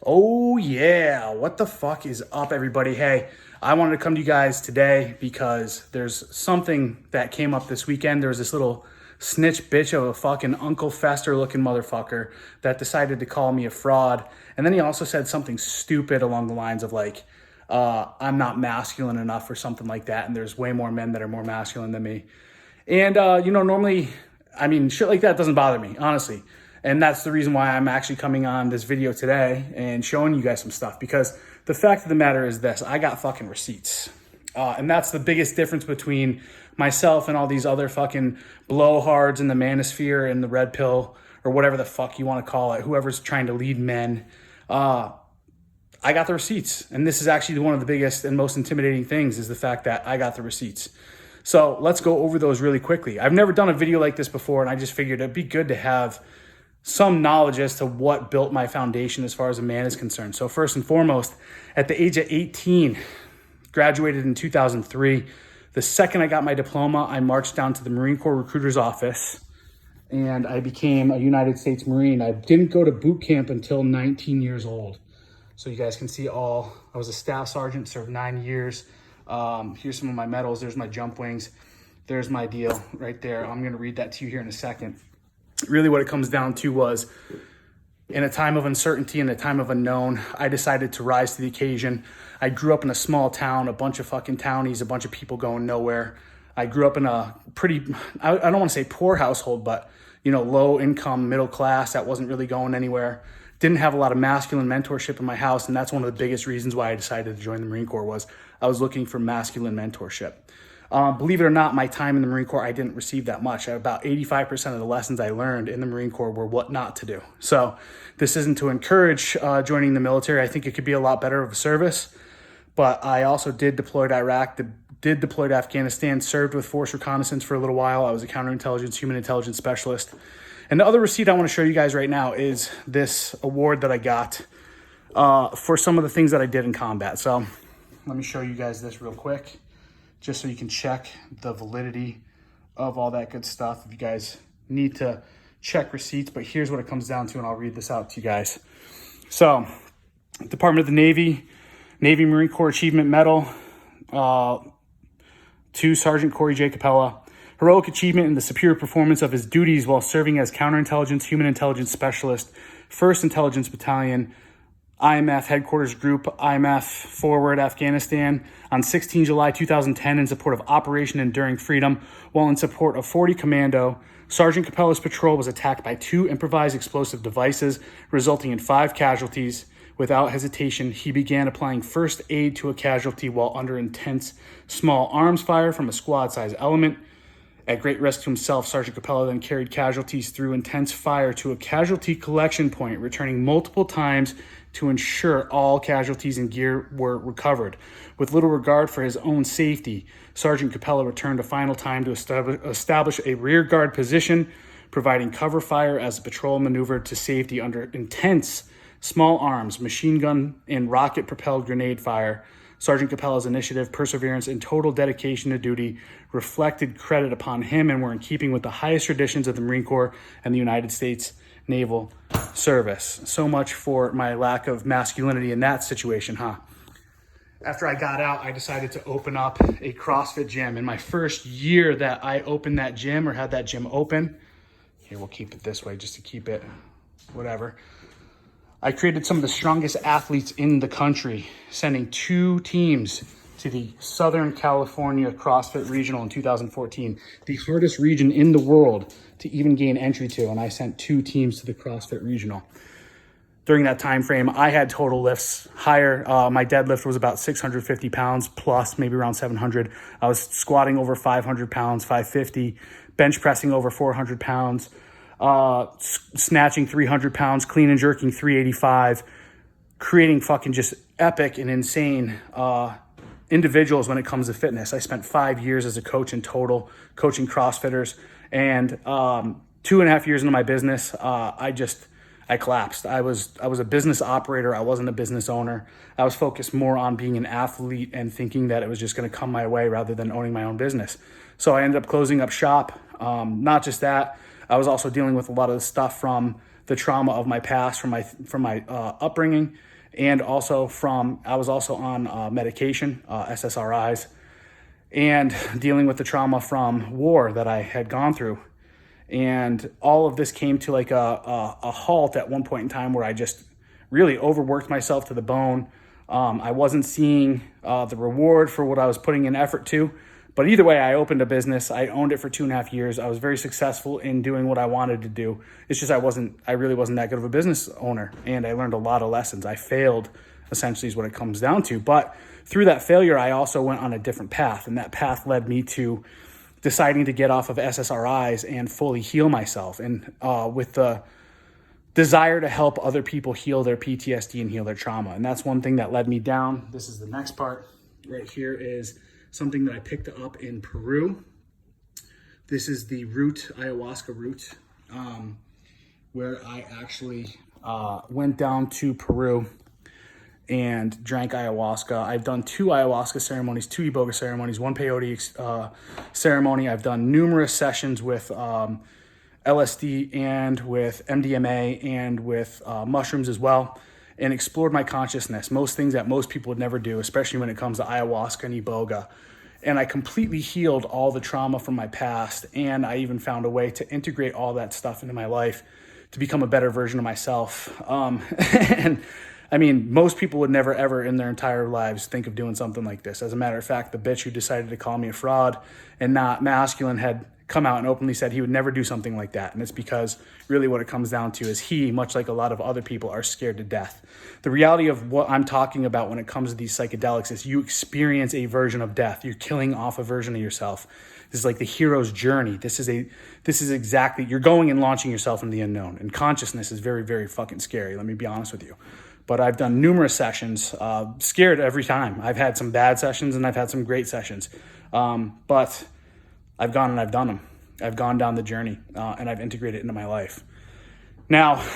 Oh yeah, what the fuck is up, everybody? Hey, I wanted to come to you guys today because there's something that came up this weekend. There was this little snitch bitch of a fucking Uncle Fester looking motherfucker that decided to call me a fraud. And then he also said something stupid along the lines of like, I'm not masculine enough or something like that. And there's way more men that are more masculine than me. And, normally, shit like that doesn't bother me, honestly. And that's the reason why I'm actually coming on this video today and showing you guys some stuff, because the fact of the matter is this: I got fucking receipts. And that's the biggest difference between myself and all these other fucking blowhards in the manosphere and the red pill or whatever the fuck you want to call it, whoever's trying to lead men. I got the receipts. And this is actually one of the biggest and most intimidating things, is the fact that I got the receipts. So let's go over those really quickly. I've never done a video like this before, and I just figured it'd be good to have some knowledge as to what built my foundation as far as a man is concerned. So first and foremost, at the age of 18, graduated in 2003. The second I got my diploma, I marched down to the Marine Corps recruiter's office and I became a United States Marine. I didn't go to boot camp until 19 years old. So you guys can see I was a staff sergeant, served 9 years. Here's some of my medals. There's my jump wings. There's my deal right there. I'm gonna read that to you here in a second. Really what it comes down to was, in a time of uncertainty, in a time of unknown, I decided to rise to the occasion. I grew up in a small town, a bunch of fucking townies, a bunch of people going nowhere. I grew up in a pretty, I don't want to say poor household, but, low income, middle class that wasn't really going anywhere. Didn't have a lot of masculine mentorship in my house. And that's one of the biggest reasons why I decided to join the Marine Corps, was I was looking for masculine mentorship. Believe it or not, my time in the Marine Corps, I didn't receive that much. About 85% of the lessons I learned in the Marine Corps were what not to do. So this isn't to encourage joining the military. I think it could be a lot better of a service. But I also did deploy to Iraq, did deploy to Afghanistan, served with Force Reconnaissance for a little while. I was a counterintelligence, human intelligence specialist. And the other receipt I want to show you guys right now is this award that I got for some of the things that I did in combat. So let me show you guys this real quick, just so you can check the validity of all that good stuff if you guys need to check receipts. But here's what it comes down to, and I'll read this out to you guys. So, Department of the Navy Marine Corps Achievement Medal, to Sergeant Corey J. Capella. Heroic achievement in the superior performance of his duties while serving as counterintelligence, human intelligence specialist, 1st Intelligence Battalion, IMF Headquarters Group, IMF Forward, Afghanistan, on 16 July 2010 in support of Operation Enduring Freedom. While in support of 40 Commando, Sergeant Capella's patrol was attacked by 2 improvised explosive devices, resulting in 5 casualties. Without hesitation, he began applying first aid to a casualty while under intense small arms fire from a squad-sized element. At great risk to himself, Sergeant Capella then carried casualties through intense fire to a casualty collection point, returning multiple times to ensure all casualties and gear were recovered. With little regard for his own safety, Sergeant Capella returned a final time to establish a rear guard position, providing cover fire as the patrol maneuvered to safety under intense small arms, machine gun, and rocket-propelled grenade fire. Sergeant Capella's initiative, perseverance, and total dedication to duty reflected credit upon him and were in keeping with the highest traditions of the Marine Corps and the United States Naval Service. So much for my lack of masculinity in that situation, huh? After I got out, I decided to open up a CrossFit gym. In my first year that I opened that gym, or had that gym open, here, we'll keep it this way just to keep it whatever. I created some of the strongest athletes in the country, sending 2 teams to the Southern California CrossFit Regional in 2014, the hardest region in the world to even gain entry to, and I sent 2 teams to the CrossFit Regional. During that time frame, I had total lifts higher. My deadlift was about 650 pounds plus, maybe around 700. I was squatting over 500 pounds, 550, bench pressing over 400 pounds, snatching 300 pounds, clean and jerking 385, creating fucking just epic and insane individuals when it comes to fitness. I spent 5 years as a coach in total, coaching CrossFitters, and 2.5 years into my business, I collapsed. I was a business operator. I wasn't a business owner. I was focused more on being an athlete and thinking that it was just going to come my way rather than owning my own business. So I ended up closing up shop. Not just that, I was also dealing with a lot of the stuff from the trauma of my past from my upbringing, and also I was also on medication, SSRIs, and dealing with the trauma from war that I had gone through. And all of this came to like a halt at one point in time where I just really overworked myself to the bone. I wasn't seeing the reward for what I was putting in effort to. But either way, I opened a business. I owned it for 2.5 years. I was very successful in doing what I wanted to do. It's just I really wasn't that good of a business owner. And I learned a lot of lessons. I failed, essentially, is what it comes down to. But through that failure, I also went on a different path. And that path led me to deciding to get off of SSRIs and fully heal myself. And with the desire to help other people heal their PTSD and heal their trauma. And that's one thing that led me down. This is the next part right here, is something that I picked up in Peru. This is the ayahuasca root, where I actually went down to Peru and drank ayahuasca. I've done 2 ayahuasca ceremonies, 2 iboga ceremonies, 1 peyote ceremony. I've done numerous sessions with LSD and with MDMA and with mushrooms as well, and explored my consciousness, most things that most people would never do, especially when it comes to ayahuasca and iboga. And I completely healed all the trauma from my past, and I even found a way to integrate all that stuff into my life to become a better version of myself. And I mean, most people would never, ever in their entire lives think of doing something like this. As a matter of fact, the bitch who decided to call me a fraud and not masculine had come out and openly said he would never do something like that. And it's because really what it comes down to is he, much like a lot of other people, are scared to death. The reality of what I'm talking about when it comes to these psychedelics is you experience a version of death. You're killing off a version of yourself. This is like the hero's journey. This is exactly, you're going and launching yourself into the unknown. And consciousness is very, very fucking scary. Let me be honest with you. But I've done numerous sessions, scared every time. I've had some bad sessions and I've had some great sessions. But I've gone and I've done them. I've gone down the journey and I've integrated it into my life. Now,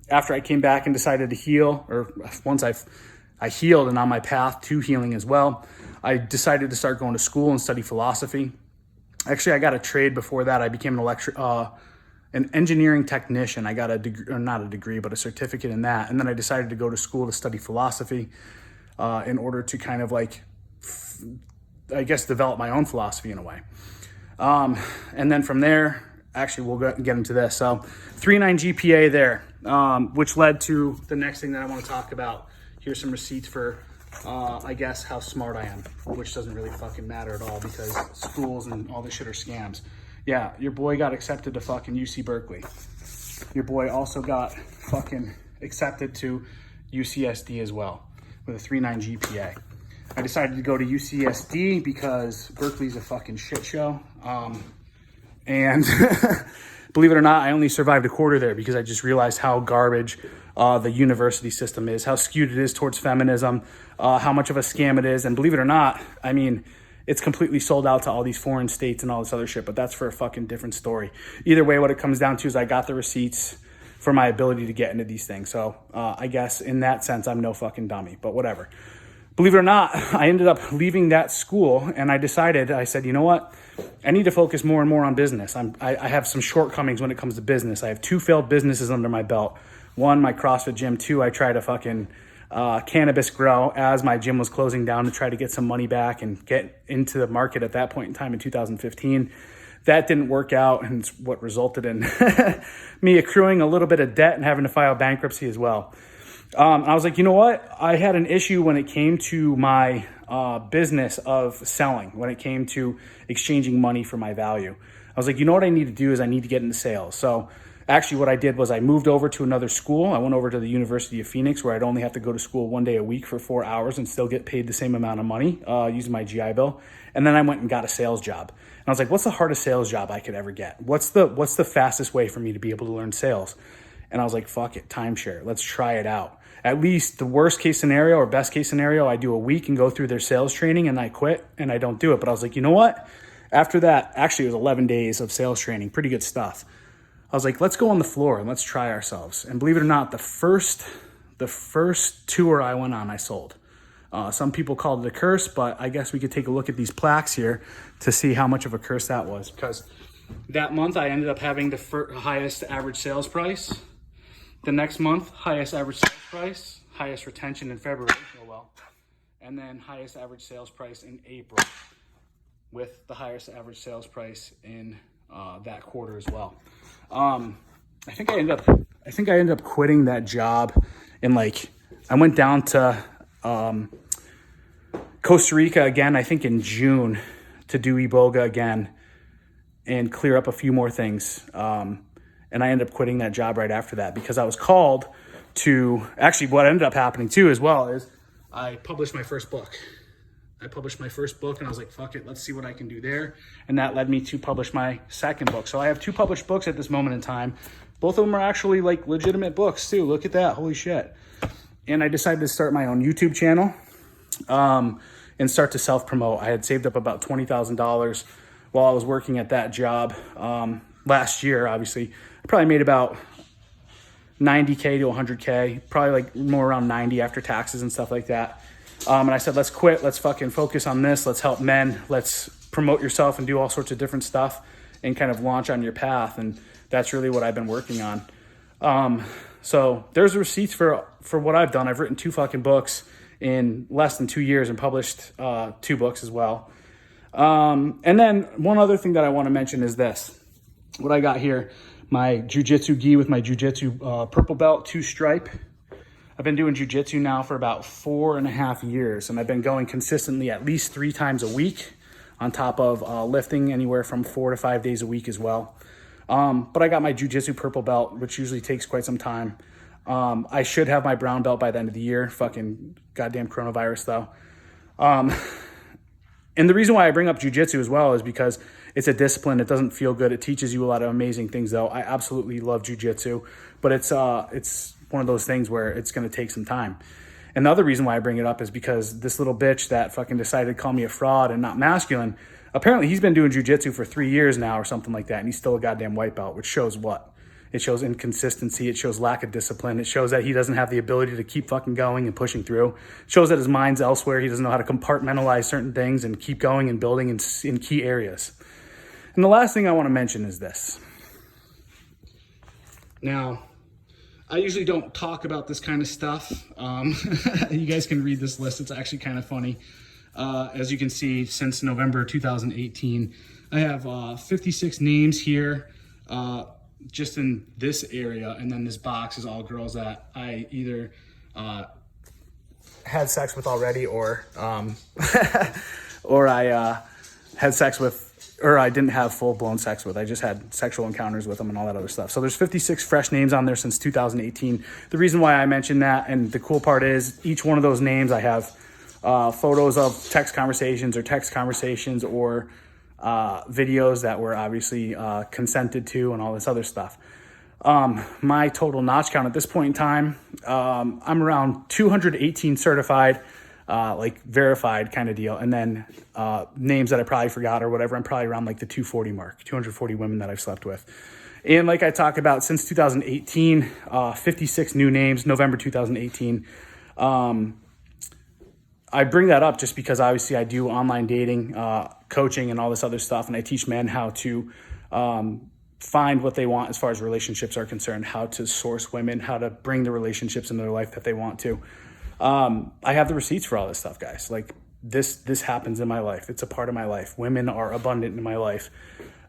after I came back and decided to heal, or once I healed and on my path to healing as well, I decided to start going to school and study philosophy. Actually, I got a trade before that. I became an engineering technician. I got a degree, or not a degree, but a certificate in that. And then I decided to go to school to study philosophy in order to kind of like, I guess, develop my own philosophy in a way. And then from there, actually, we'll get into this. So 3.9 GPA there, which led to the next thing that I want to talk about. Here's some receipts for, I guess, how smart I am, which doesn't really fucking matter at all because schools and all this shit are scams. Yeah, your boy got accepted to fucking UC Berkeley. Your boy also got fucking accepted to UCSD as well with a 3.9 GPA. I decided to go to UCSD because Berkeley's a fucking shit show. And believe it or not, I only survived a quarter there because I just realized how garbage the university system is, how skewed it is towards feminism, how much of a scam it is. And believe it or not, I mean, it's completely sold out to all these foreign states and all this other shit, but that's for a fucking different story. Either way, what it comes down to is I got the receipts for my ability to get into these things. So I guess in that sense, I'm no fucking dummy, but whatever. Believe it or not, I ended up leaving that school and I said, you know what? I need to focus more and more on business. I have some shortcomings when it comes to business. I have 2 failed businesses under my belt. 1, my CrossFit gym. 2, I tried to fucking cannabis grow as my gym was closing down to try to get some money back and get into the market at that point in time in 2015. That didn't work out, and it's what resulted in me accruing a little bit of debt and having to file bankruptcy as well. I was like, you know what? I had an issue when it came to my business of selling, when it came to exchanging money for my value. I was like, you know what I need to do is I need to get into sales. So actually what I did was I moved over to another school. I went over to the University of Phoenix where I'd only have to go to school 1 day a week for 4 hours and still get paid the same amount of money using my GI Bill. And then I went and got a sales job. And I was like, what's the hardest sales job I could ever get? What's the fastest way for me to be able to learn sales? And I was like, fuck it, timeshare. Let's try it out. At least the worst case scenario or best case scenario, I do a week and go through their sales training and I quit and I don't do it. But I was like, you know what? After that, actually it was 11 days of sales training, pretty good stuff. I was like, let's go on the floor and let's try ourselves. And believe it or not, the first tour I went on, I sold. Some people called it a curse, but I guess we could take a look at these plaques here to see how much of a curse that was. Because that month I ended up having the highest average sales price. The next month, highest average sales price, highest retention in February, oh well, and then highest average sales price in April, with the highest average sales price in that quarter as well. I think I ended up quitting that job in I went down to Costa Rica again, I think in June, to do Iboga again and clear up a few more things. And I ended up quitting that job right after that because I was called to, actually what ended up happening too as well is I published my first book. And I was like, fuck it, let's see what I can do there. And that led me to publish my second book. So I have 2 published books at this moment in time. Both of them are actually legitimate books too. Look at that, holy shit. And I decided to start my own YouTube channel and start to self-promote. I had saved up about $20,000 while I was working at that job last year, obviously. I probably made about $90K to $100K, probably more around 90 after taxes and stuff like that. And I said, let's quit. Let's fucking focus on this. Let's help men. Let's promote yourself and do all sorts of different stuff and kind of launch on your path. And that's really what I've been working on. So there's receipts for what I've done. I've written 2 fucking books in less than 2 years and published 2 books as well. And then one other thing that I want to mention is this. What I got here, my jiu-jitsu gi with my jiu-jitsu purple belt 2-stripe. I've been doing jiu-jitsu now for about 4.5 years, and I've been going consistently at least 3 times a week on top of lifting anywhere from 4 to 5 days a week as well. But I got my jiu-jitsu purple belt, which usually takes quite some time. I should have my brown belt by the end of the year. Fucking goddamn coronavirus though. And the reason why I bring up jiu-jitsu as well is because it's a discipline. It doesn't feel good. It teaches you a lot of amazing things though. I absolutely love jiu-jitsu, but it's one of those things where it's going to take some time. And the other reason why I bring it up is because this little bitch that fucking decided to call me a fraud and not masculine, apparently he's been doing jiu-jitsu for 3 years now or something like that. And he's still a goddamn white belt, which shows what? It shows inconsistency. It shows lack of discipline. It shows that he doesn't have the ability to keep fucking going and pushing through. It shows that his mind's elsewhere. He doesn't know how to compartmentalize certain things and keep going and building in key areas. And the last thing I want to mention is this. Now, I usually don't talk about this kind of stuff. You guys can read this list. It's actually kind of funny. As you can see, since November 2018, I have 56 names here. Just in this area, and then this box is all girls that I either had sex with already, or or I had sex with, or I didn't have full-blown sex with. I just had sexual encounters with them and all that other stuff. So there's 56 fresh names on there since 2018. The reason why I mentioned that, and the cool part is, each one of those names I have photos of text conversations or videos that were obviously consented to and all this other stuff. My total notch count at this point in time, I'm around 218 certified, verified kind of deal. And then names that I probably forgot or whatever, I'm probably around the 240 mark, 240 women that I've slept with. And like I talked about, since 2018, 56 new names, November 2018. I bring that up just because obviously I do online dating, coaching and all this other stuff. And I teach men how to find what they want as far as relationships are concerned, how to source women, how to bring the relationships into their life that they want to. I have the receipts for all this stuff, guys. This happens in my life. It's a part of my life. Women are abundant in my life.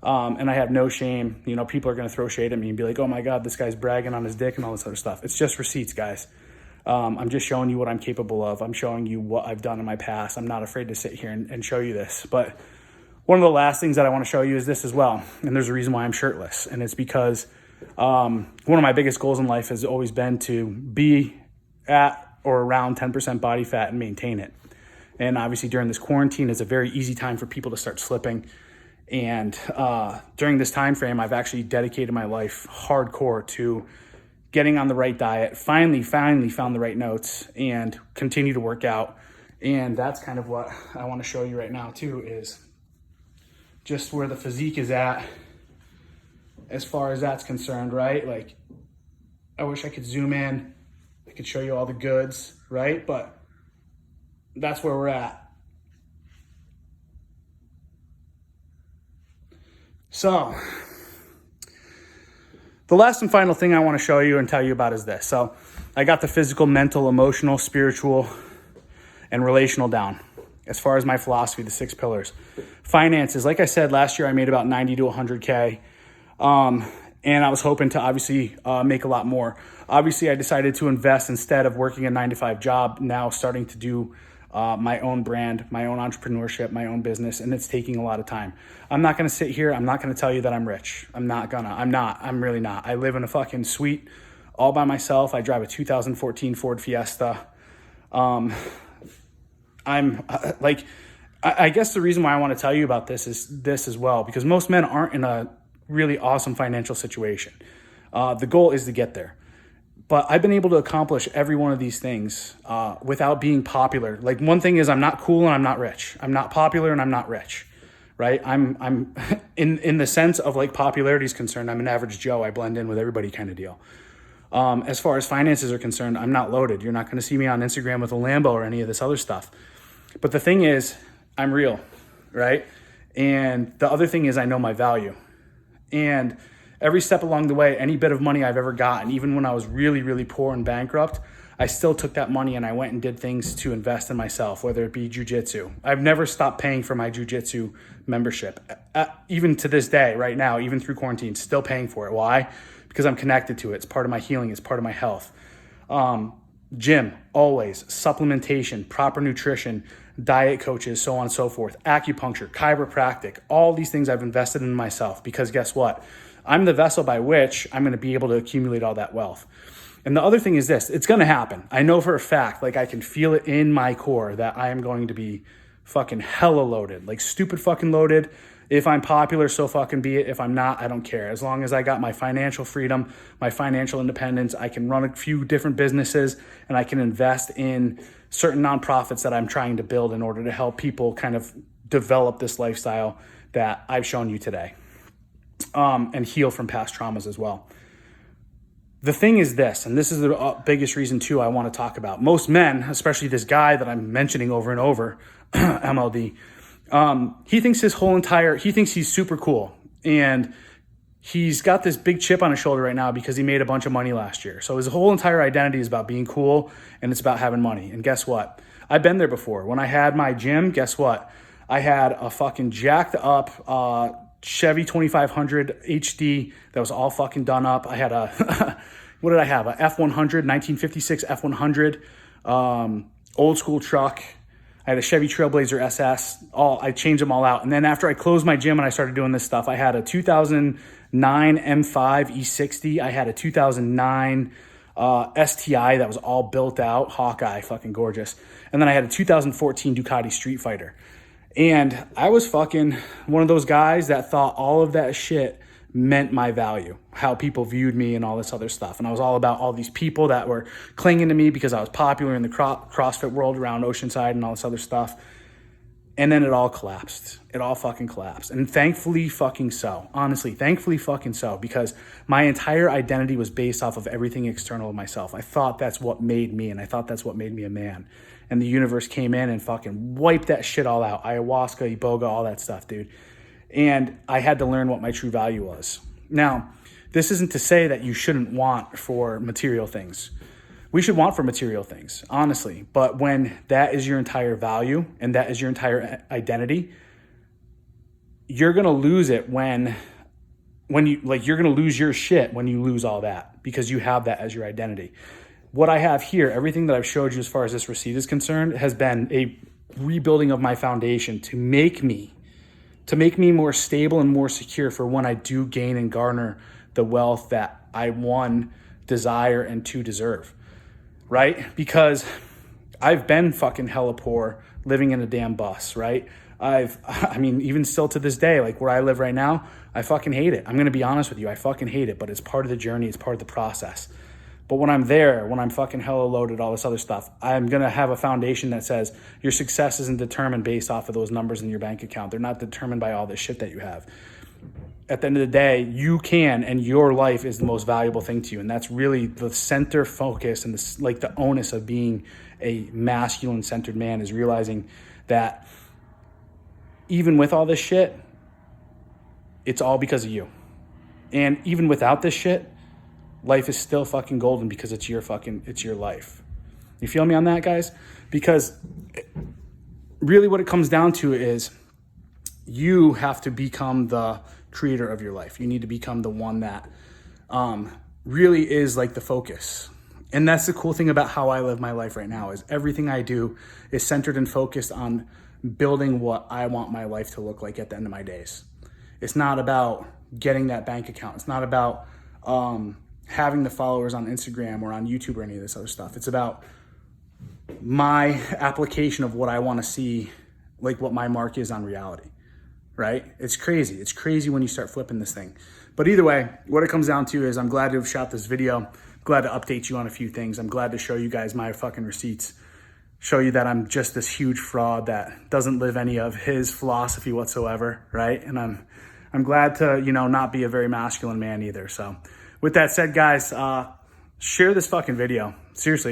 And I have no shame. People are going to throw shade at me and be like, oh my God, this guy's bragging on his dick and all this other stuff. It's just receipts, guys. I'm just showing you what I'm capable of. I'm showing you what I've done in my past. I'm not afraid to sit here and show you this. But one of the last things that I want to show you is this as well. And there's a reason why I'm shirtless. And it's because one of my biggest goals in life has always been to be at or around 10% body fat and maintain it. And obviously during this quarantine, it's a very easy time for people to start slipping. And during this time frame, I've actually dedicated my life hardcore to getting on the right diet, finally found the right notes, and continue to work out. And that's kind of what I want to show you right now too, is just where the physique is at as far as that's concerned, right? I wish I could zoom in. I could show you all the goods, right? But that's where we're at. the last and final thing I want to show you and tell you about is this. So I got the physical, mental, emotional, spiritual, and relational down. As far as my philosophy, the 6 pillars. Finances, like I said, last year I made about 90 to 100K. And I was hoping to obviously make a lot more. Obviously, I decided to invest instead of working a 9-to-5 job, now starting to do my own brand, my own entrepreneurship, my own business, and it's taking a lot of time. I'm not going to sit here. I'm not going to tell you that I'm rich. I'm really not. I live in a fucking suite all by myself. I drive a 2014 Ford Fiesta. I guess the reason why I want to tell you about this is this as well, because most men aren't in a really awesome financial situation. The goal is to get there. But I've been able to accomplish every one of these things without being popular. Like, one thing is, I'm not cool and I'm not rich. I'm not popular and I'm not rich, right? I'm in the sense of like popularity is concerned, I'm an average Joe. I blend in with everybody kind of deal. As far as finances are concerned, I'm not loaded. You're not going to see me on Instagram with a Lambo or any of this other stuff. But the thing is, I'm real, right? And the other thing is, I know my value. And every step along the way, any bit of money I've ever gotten, even when I was really, really poor and bankrupt, I still took that money and I went and did things to invest in myself, whether it be jujitsu. I've never stopped paying for my jujitsu membership. Even to this day, right now, even through quarantine, still paying for it. Why? Because I'm connected to it. It's part of my healing. It's part of my health. Gym, always. Supplementation, proper nutrition, diet coaches, so on and so forth. Acupuncture, chiropractic, all these things I've invested in myself, because guess what? I'm the vessel by which I'm going to be able to accumulate all that wealth. And the other thing is this, it's going to happen. I know for a fact, like I can feel it in my core that I am going to be fucking hella loaded, like stupid fucking loaded. If I'm popular, so fucking be it. If I'm not, I don't care. As long as I got my financial freedom, my financial independence, I can run a few different businesses and I can invest in certain nonprofits that I'm trying to build in order to help people kind of develop this lifestyle that I've shown you today. And heal from past traumas as well. The thing is this, and this is the biggest reason too I want to talk about. Most men, especially this guy that I'm mentioning over and over, MLD, he thinks he thinks he's super cool. And he's got this big chip on his shoulder right now because he made a bunch of money last year. So his whole entire identity is about being cool and it's about having money. And guess what? I've been there before. When I had my gym, guess what? I had a fucking jacked up Chevy 2500 HD that was all fucking done up. I had a, what did I have? A F100, 1956 F100, old school truck. I had a Chevy Trailblazer SS. I changed them all out. And then after I closed my gym and I started doing this stuff, I had a 2009 M5 E60. I had a 2009 STI that was all built out. Hawkeye, fucking gorgeous. And then I had a 2014 Ducati Street Fighter. And I was fucking one of those guys that thought all of that shit meant my value, how people viewed me and all this other stuff. And I was all about all these people that were clinging to me because I was popular in the CrossFit world around Oceanside and all this other stuff. And then it all collapsed. It all fucking collapsed. And thankfully fucking so. Honestly, thankfully fucking so. Because my entire identity was based off of everything external of myself. I thought that's what made me, and I thought that's what made me a man. And the universe came in and fucking wiped that shit all out. Ayahuasca, iboga, all that stuff, dude. And I had to learn what my true value was. Now, this isn't to say that you shouldn't want for material things. We should want for material things, honestly. But when that is your entire value and that is your entire identity, you're going to lose it when you, like, you're going to lose your shit when you lose all that, because you have that as your identity. What I have here, everything that I've showed you as far as this receipt is concerned, has been a rebuilding of my foundation to make me more stable and more secure for when I do gain and garner the wealth that I, one, desire, and two, deserve. Right? Because I've been fucking hella poor living in a damn bus, right? I mean, even still to this day, like where I live right now, I fucking hate it. I'm going to be honest with you. I fucking hate it, but it's part of the journey. It's part of the process. But when I'm there, when I'm fucking hella loaded, all this other stuff, I'm going to have a foundation that says your success isn't determined based off of those numbers in your bank account. They're not determined by all this shit that you have. At the end of the day, you can, and your life is the most valuable thing to you. And that's really the center focus and the onus of being a masculine centered man, is realizing that even with all this shit, it's all because of you. And even without this shit, life is still fucking golden because it's your life. You feel me on that, guys? Because really what it comes down to is you have to become the creator of your life. You need to become the one that really is like the focus. And that's the cool thing about how I live my life right now is everything I do is centered and focused on building what I want my life to look like at the end of my days. It's not about getting that bank account. It's not about having the followers on Instagram or on YouTube or any of this other stuff. It's about my application of what I want to see, like what my mark is on reality, right? It's crazy. It's crazy when you start flipping this thing. But either way, what it comes down to is I'm glad to have shot this video. Glad to update you on a few things. I'm glad to show you guys my fucking receipts. Show you that I'm just this huge fraud that doesn't live any of his philosophy whatsoever, right? And I'm glad to, not be a very masculine man either. So with that said, guys, share this fucking video. Seriously.